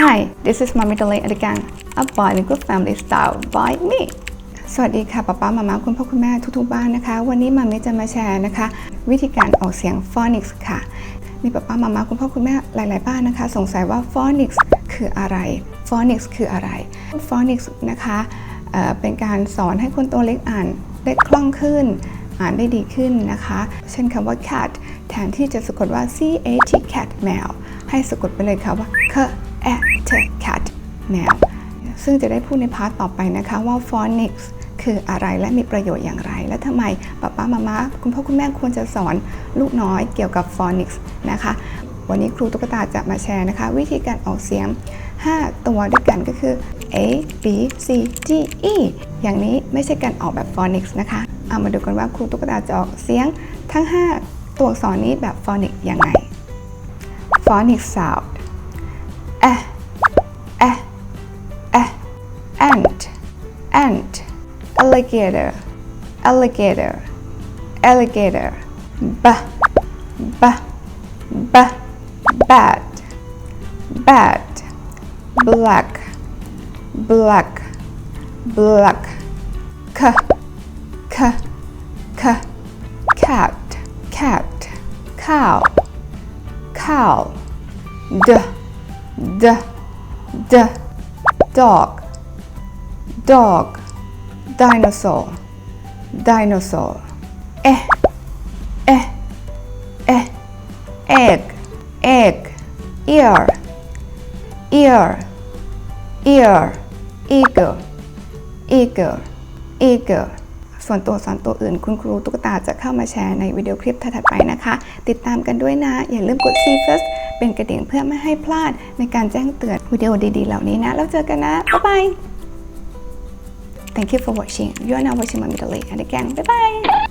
Hi, this is Mommy Dolly and again, a bilingual family style by me. สวัสดีค่ะป๊าป๊ามาม่าคุณพ่อคุณแม่ทุกๆบ้านนะคะวันนี้มามิจะมาแชร์นะคะวิธีการออกเสียง Phonics ค่ะมีป๊าป๊ามาม่าคุณพ่อคุณแม่หลายๆบ้านนะคะสงสัยว่า Phonics คืออะไร Phonics คืออะไร Phonics นะคะเป็นการสอนให้คนตัวเล็กอ่านได้คล่องขึ้นอ่านได้ดีขึ้นนะคะเช่นคำว่า cat แทนที่จะสะกดว่า cat cat แมวให้สะกดไปเลยค่ะว่า cat แมวซึ่งจะได้พูดในพาร์ทต่อไปนะคะว่า Phonics คืออะไรและมีประโยชน์อย่างไรและทำไมป๊าป๊ามาม่าคุณพ่อคุณแม่ควรจะสอนลูกน้อยเกี่ยวกับ Phonics นะคะวันนี้ครูตุ๊กตาจะมาแชร์นะคะวิธีการออกเสียง5ตัวด้วยกันก็คือ A B C D E อย่างนี้ไม่ใช่การออกแบบ Phonics นะคะเอามาดูกันว่าครูตุ๊กตาจะออกเสียงทั้ง5ตัวอักษรนี้แบบ Phonics ยังไง Phonics Sound ant alligator bat black cat cow dog dinosaur egg ear eagle ส่วนตัวอื่นคุณครูตุ๊กตาจะเข้ามาแชร์ในวิดีโอคลิปถัดไปนะคะติดตามกันด้วยนะอย่าลืมกด See First เป็นกระดิ่งเพื่อไม่ให้พลาดในการแจ้งเตือนวิดีโอดีๆเหล่านี้นะแล้วเจอกันนะบ๊ายบายThank you for watching. You are now watching Mommy Dolly and again, bye bye.